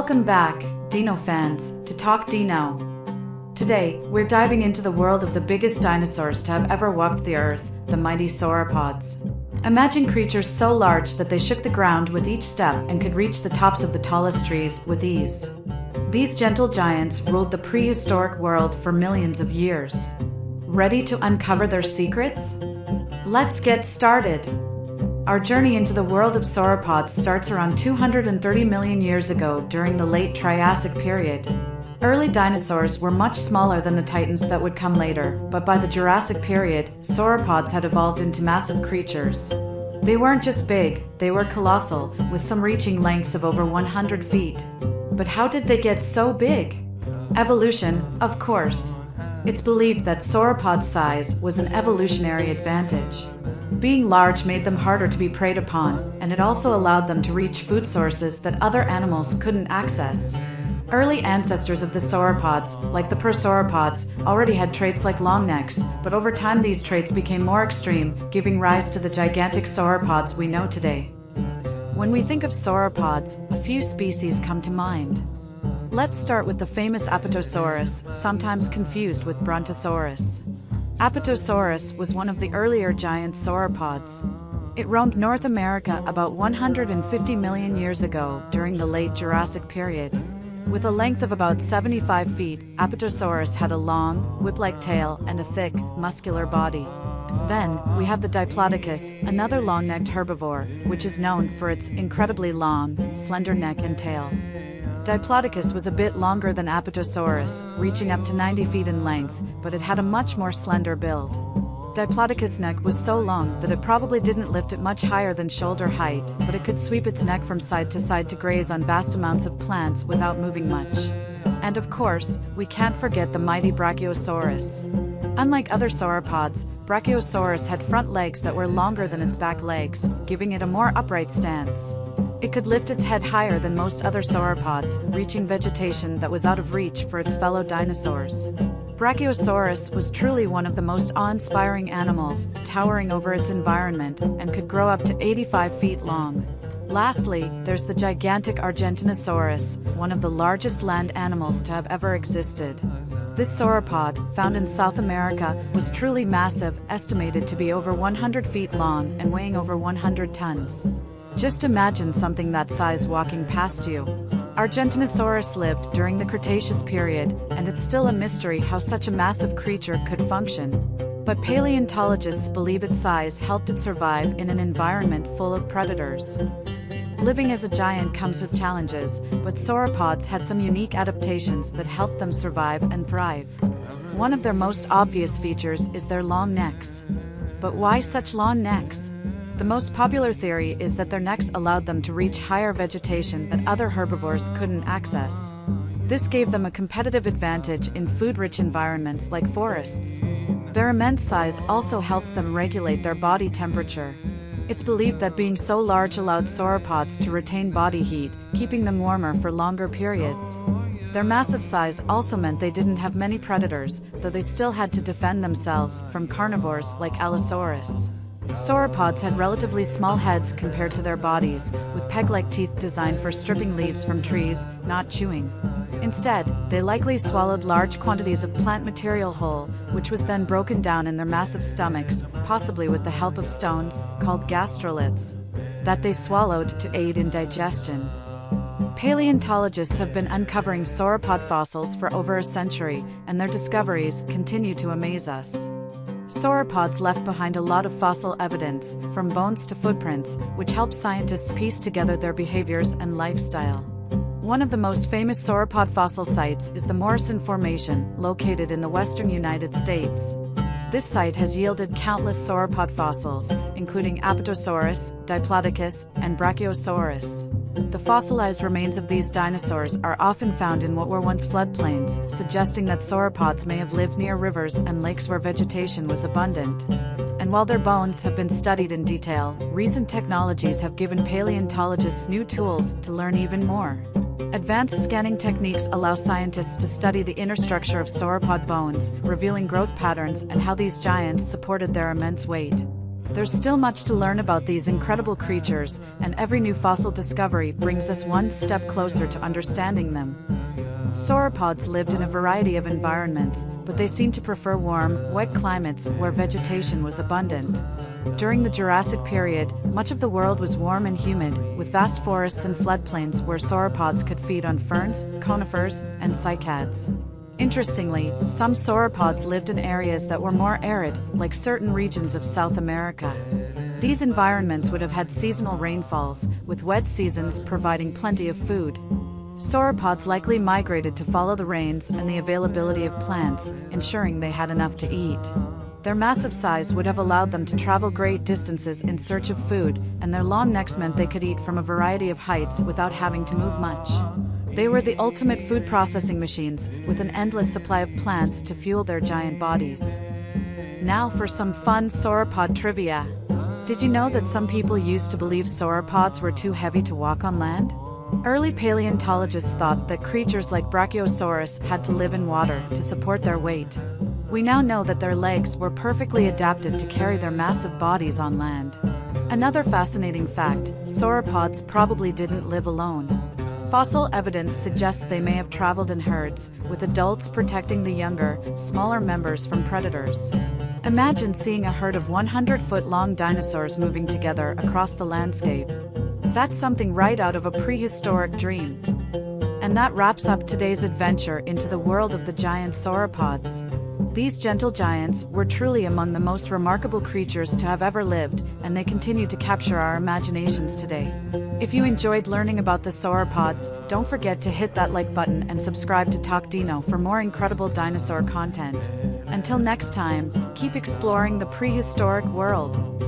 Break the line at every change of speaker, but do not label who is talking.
Welcome back, Dino fans, to Talk Dino. Today, we're diving into the world of the biggest dinosaurs to have ever walked the earth, the mighty sauropods. Imagine creatures so large that they shook the ground with each step and could reach the tops of the tallest trees with ease. These gentle giants ruled the prehistoric world for millions of years. Ready to uncover their secrets? Let's get started! Our journey into the world of sauropods starts around 230 million years ago during the late Triassic period. Early dinosaurs were much smaller than the titans that would come later, but by the Jurassic period, sauropods had evolved into massive creatures. They weren't just big, they were colossal, with some reaching lengths of over 100 feet. But how did they get so big? Evolution, of course. It's believed that sauropod size was an evolutionary advantage. Being large made them harder to be preyed upon, and it also allowed them to reach food sources that other animals couldn't access. Early ancestors of the sauropods, like the prosauropods, already had traits like long necks, but over time these traits became more extreme, giving rise to the gigantic sauropods we know today. When we think of sauropods, a few species come to mind. Let's start with the famous Apatosaurus, sometimes confused with Brontosaurus. Apatosaurus was one of the earlier giant sauropods. It roamed North America about 150 million years ago during the late Jurassic period. With a length of about 75 feet, Apatosaurus had a long, whip-like tail and a thick, muscular body. Then, we have the Diplodocus, another long-necked herbivore, which is known for its incredibly long, slender neck and tail. Diplodocus was a bit longer than Apatosaurus, reaching up to 90 feet in length, but it had a much more slender build. Diplodocus' neck was so long that it probably didn't lift it much higher than shoulder height, but it could sweep its neck from side to side to graze on vast amounts of plants without moving much. And of course, we can't forget the mighty Brachiosaurus. Unlike other sauropods, Brachiosaurus had front legs that were longer than its back legs, giving it a more upright stance. It could lift its head higher than most other sauropods, reaching vegetation that was out of reach for its fellow dinosaurs. Brachiosaurus was truly one of the most awe-inspiring animals, towering over its environment, and could grow up to 85 feet long. Lastly, there's the gigantic Argentinosaurus, one of the largest land animals to have ever existed. This sauropod, found in South America, was truly massive, estimated to be over 100 feet long and weighing over 100 tons. Just imagine something that size walking past you. Argentinosaurus lived during the Cretaceous period, and it's still a mystery how such a massive creature could function. But paleontologists believe its size helped it survive in an environment full of predators. Living as a giant comes with challenges, but sauropods had some unique adaptations that helped them survive and thrive. One of their most obvious features is their long necks. But why such long necks? The most popular theory is that their necks allowed them to reach higher vegetation that other herbivores couldn't access. This gave them a competitive advantage in food-rich environments like forests. Their immense size also helped them regulate their body temperature. It's believed that being so large allowed sauropods to retain body heat, keeping them warmer for longer periods. Their massive size also meant they didn't have many predators, though they still had to defend themselves from carnivores like Allosaurus. Sauropods had relatively small heads compared to their bodies, with peg-like teeth designed for stripping leaves from trees, not chewing. Instead, they likely swallowed large quantities of plant material whole, which was then broken down in their massive stomachs, possibly with the help of stones, called gastroliths, that they swallowed to aid in digestion. Paleontologists have been uncovering sauropod fossils for over a century, and their discoveries continue to amaze us. Sauropods left behind a lot of fossil evidence, from bones to footprints, which help scientists piece together their behaviors and lifestyle. One of the most famous sauropod fossil sites is the Morrison Formation, located in the western United States. This site has yielded countless sauropod fossils, including Apatosaurus, Diplodocus, and Brachiosaurus. The fossilized remains of these dinosaurs are often found in what were once floodplains, suggesting that sauropods may have lived near rivers and lakes where vegetation was abundant. And while their bones have been studied in detail, recent technologies have given paleontologists new tools to learn even more. Advanced scanning techniques allow scientists to study the inner structure of sauropod bones, revealing growth patterns and how these giants supported their immense weight. There's still much to learn about these incredible creatures, and every new fossil discovery brings us one step closer to understanding them. Sauropods lived in a variety of environments, but they seem to prefer warm, wet climates where vegetation was abundant. During the Jurassic period, much of the world was warm and humid, with vast forests and floodplains where sauropods could feed on ferns, conifers, and cycads. Interestingly, some sauropods lived in areas that were more arid, like certain regions of South America. These environments would have had seasonal rainfalls, with wet seasons providing plenty of food. Sauropods likely migrated to follow the rains and the availability of plants, ensuring they had enough to eat. Their massive size would have allowed them to travel great distances in search of food, and their long necks meant they could eat from a variety of heights without having to move much. They were the ultimate food processing machines, with an endless supply of plants to fuel their giant bodies. Now for some fun sauropod trivia. Did you know that some people used to believe sauropods were too heavy to walk on land? Early paleontologists thought that creatures like Brachiosaurus had to live in water to support their weight. We now know that their legs were perfectly adapted to carry their massive bodies on land. Another fascinating fact, sauropods probably didn't live alone. Fossil evidence suggests they may have traveled in herds, with adults protecting the younger, smaller members from predators. Imagine seeing a herd of 100-foot-long dinosaurs moving together across the landscape. That's something right out of a prehistoric dream. And that wraps up today's adventure into the world of the giant sauropods. These gentle giants were truly among the most remarkable creatures to have ever lived, and they continue to capture our imaginations today. If you enjoyed learning about the sauropods, don't forget to hit that like button and subscribe to Talk Dino for more incredible dinosaur content. Until next time, keep exploring the prehistoric world.